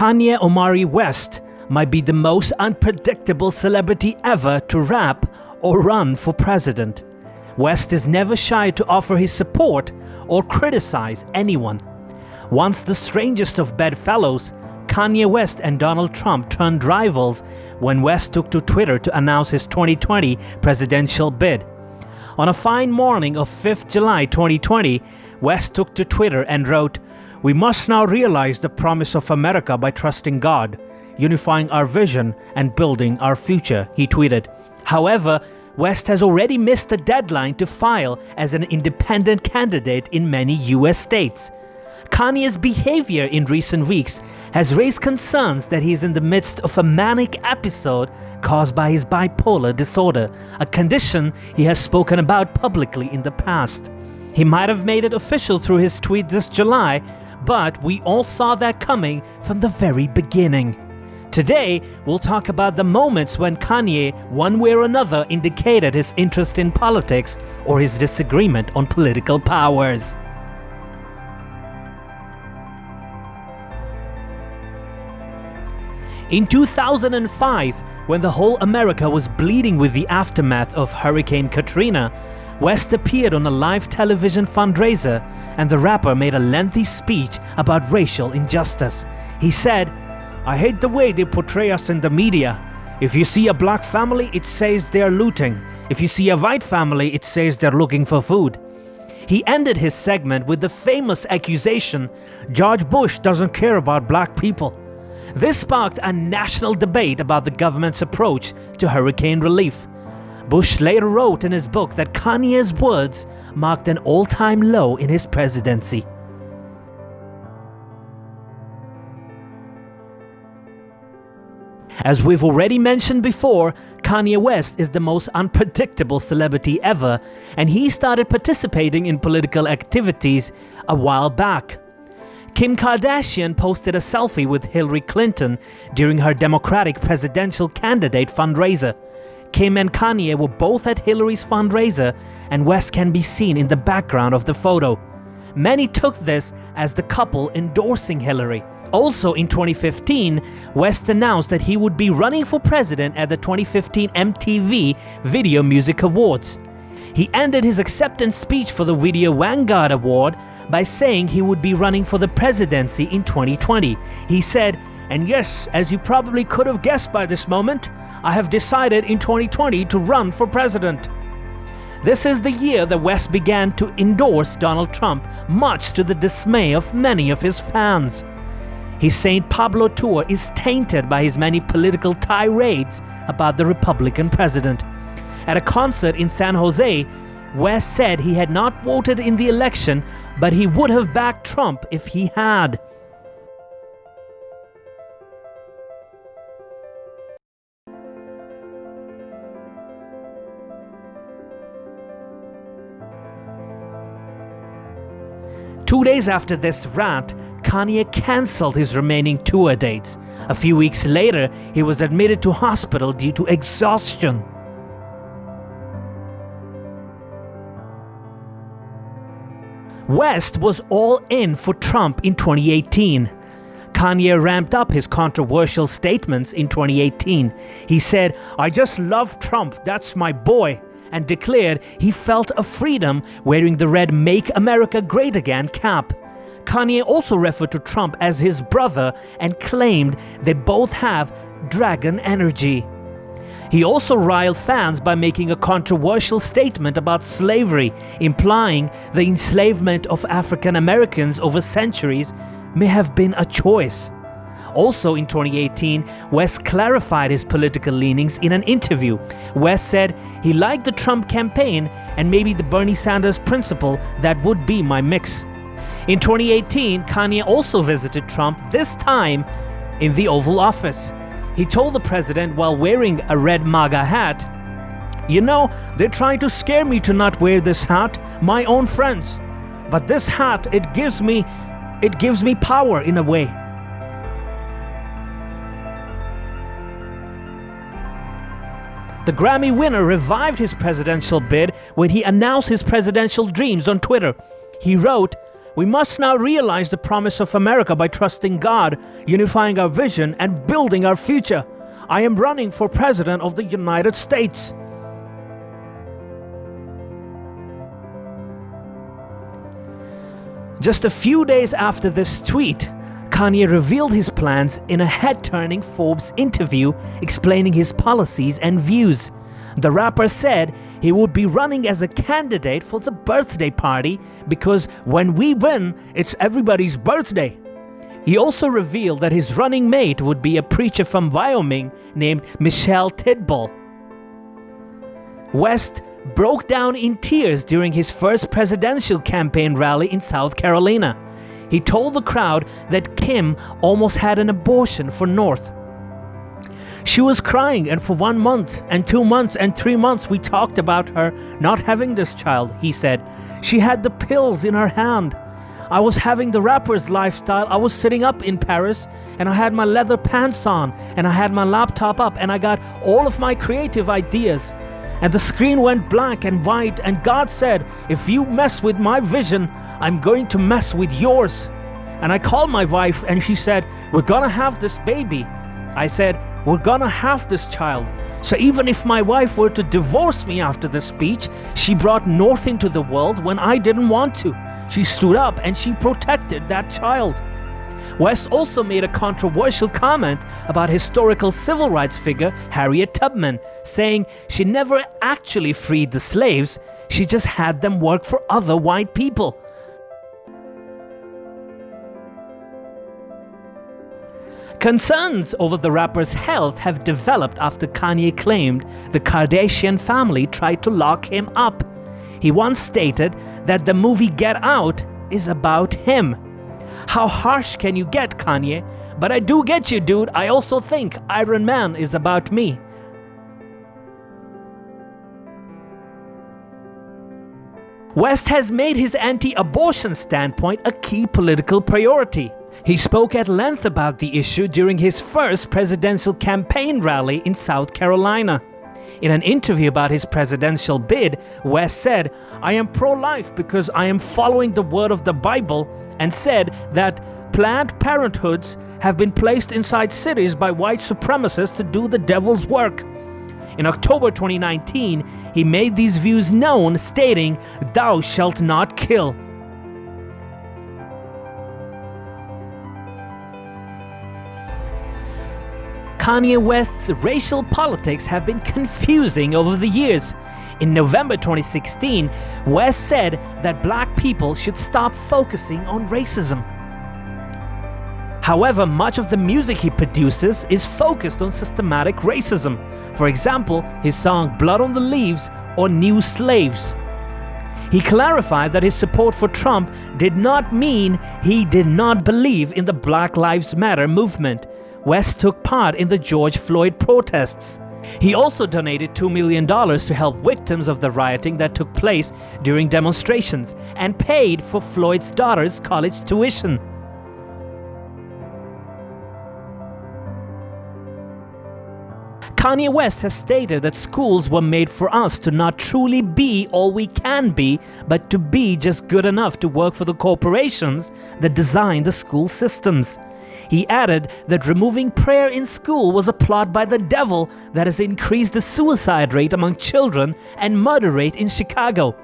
Kanye Omari West might be the most unpredictable celebrity ever to rap or run for president. West is never shy to offer his support or criticize anyone. Once the strangest of bedfellows, Kanye West and Donald Trump turned rivals when West took to Twitter to announce his 2020 presidential bid. On a fine morning of 5th July 2020, West took to Twitter and wrote, "We must now realize the promise of America by trusting God, unifying our vision and building our future," he tweeted. However, West has already missed the deadline to file as an independent candidate in many US states. Kanye's behavior in recent weeks has raised concerns that he's in the midst of a manic episode caused by his bipolar disorder, a condition he has spoken about publicly in the past. He might have made it official through his tweet this July, but we all saw that coming from the very beginning. Today, we'll talk about the moments when Kanye, one way or another, indicated his interest in politics or his disagreement on political powers. In 2005, when the whole America was bleeding with the aftermath of Hurricane Katrina, West appeared on a live television fundraiser, and the rapper made a lengthy speech about racial injustice. He said, "I hate the way they portray us in the media. If you see a black family, it says they're looting. If you see a white family, it says they're looking for food." He ended his segment with the famous accusation, "George Bush doesn't care about black people." This sparked a national debate about the government's approach to hurricane relief. Bush later wrote in his book that Kanye's words marked an all-time low in his presidency. As we've already mentioned before, Kanye West is the most unpredictable celebrity ever, and he started participating in political activities a while back. Kim Kardashian posted a selfie with Hillary Clinton during her Democratic presidential candidate fundraiser. Kim and Kanye were both at Hillary's fundraiser, and West can be seen in the background of the photo. Many took this as the couple endorsing Hillary. Also in 2015, West announced that he would be running for president at the 2015 MTV Video Music Awards. He ended his acceptance speech for the Video Vanguard Award by saying he would be running for the presidency in 2020. He said, "And yes, as you probably could have guessed by this moment, I have decided in 2020 to run for president." This is the year that West began to endorse Donald Trump, much to the dismay of many of his fans. His St. Pablo tour is tainted by his many political tirades about the Republican president. At a concert in San Jose, West said he had not voted in the election, but he would have backed Trump if he had. Two days after this rant, Kanye cancelled his remaining tour dates. A few weeks later, he was admitted to hospital due to exhaustion. West was all in for Trump in 2018. Kanye ramped up his controversial statements in 2018. He said, "I just love Trump, that's my boy," and declared he felt a freedom wearing the red "Make America Great Again" cap. Kanye also referred to Trump as his brother and claimed they both have dragon energy. He also riled fans by making a controversial statement about slavery, implying the enslavement of African Americans over centuries may have been a choice. Also in 2018, West clarified his political leanings in an interview. West said he liked the Trump campaign and maybe the Bernie Sanders principle, that would be my mix. In 2018, Kanye also visited Trump, this time in the Oval Office. He told the president while wearing a red MAGA hat, "You know, they're trying to scare me to not wear this hat, my own friends. But this hat, it gives me power in a way." The Grammy winner revived his presidential bid when he announced his presidential dreams on Twitter. He wrote, We must now realize the promise of America by trusting God, unifying our vision, and building our future. I am running for President of the United States. Just a few days after this tweet, Kanye revealed his plans in a head-turning Forbes interview explaining his policies and views. The rapper said he would be running as a candidate for the birthday party because when we win, it's everybody's birthday. He also revealed that his running mate would be a preacher from Wyoming named Michelle Tidball. West broke down in tears during his first presidential campaign rally in South Carolina. He told the crowd that Kim almost had an abortion for North. She was crying, and for 1 month and 2 months and 3 months we talked about her not having this child, he said. She had the pills in her hand. I was having the rapper's lifestyle. I was sitting up in Paris and I had my leather pants on and I had my laptop up and I got all of my creative ideas. And the screen went black and white and God said, if you mess with my vision, I'm going to mess with yours. And I called my wife and she said, we're gonna have this baby. I said, we're gonna have this child. So even if my wife were to divorce me after the speech, she brought North into the world when I didn't want to. She stood up and she protected that child. West also made a controversial comment about historical civil rights figure Harriet Tubman, saying she never actually freed the slaves, she just had them work for other white people. Concerns over the rapper's health have developed after Kanye claimed the Kardashian family tried to lock him up. He once stated that the movie Get Out is about him. How harsh can you get, Kanye? But I do get you, dude. I also think Iron Man is about me. West has made his anti-abortion standpoint a key political priority. He spoke at length about the issue during his first presidential campaign rally in South Carolina. In an interview about his presidential bid, West said, I am pro-life because I am following the word of the Bible, and said that Planned Parenthoods have been placed inside cities by white supremacists to do the devil's work. In October 2019, he made these views known, stating, "Thou shalt not kill." Kanye West's racial politics have been confusing over the years. In November 2016, West said that black people should stop focusing on racism. However, much of the music he produces is focused on systematic racism. For example, his song Blood on the Leaves or New Slaves. He clarified that his support for Trump did not mean he did not believe in the Black Lives Matter movement. West took part in the George Floyd protests. He also donated $2 million to help victims of the rioting that took place during demonstrations and paid for Floyd's daughter's college tuition. Kanye West has stated that schools were made for us to not truly be all we can be, but to be just good enough to work for the corporations that design the school systems. He added that removing prayer in school was a plot by the devil that has increased the suicide rate among children and murder rate in Chicago.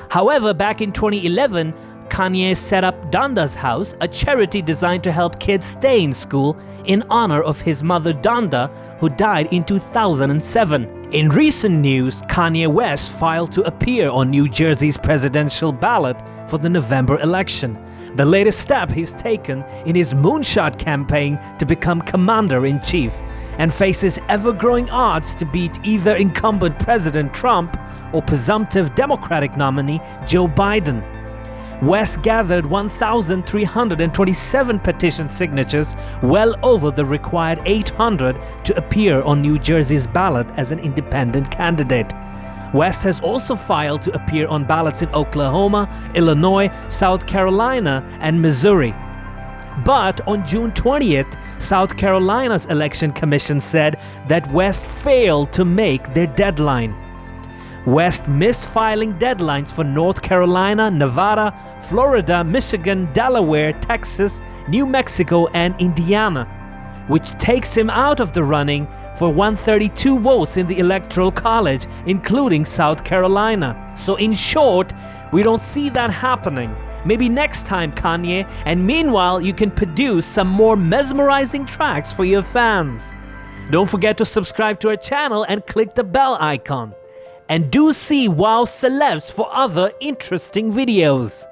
However, back in 2011, Kanye set up Donda's House, a charity designed to help kids stay in school in honor of his mother Donda, who died in 2007. In recent news, Kanye West filed to appear on New Jersey's presidential ballot for the November election, the latest step he's taken in his moonshot campaign to become commander-in-chief, and faces ever-growing odds to beat either incumbent President Trump or presumptive Democratic nominee Joe Biden. West gathered 1,327 petition signatures, well over the required 800 to appear on New Jersey's ballot as an independent candidate. West has also filed to appear on ballots in Oklahoma, Illinois, South Carolina, and Missouri. But on June 20th, South Carolina's election commission said that West failed to make their deadline. West missed filing deadlines for North Carolina, Nevada, Florida, Michigan, Delaware, Texas, New Mexico, and Indiana, which takes him out of the running for 132 votes in the Electoral College, including South Carolina. So in short, we don't see that happening. Maybe next time, Kanye, and meanwhile you can produce some more mesmerizing tracks for your fans. Don't forget to subscribe to our channel and click the bell icon. And do see Wow Celebs for other interesting videos.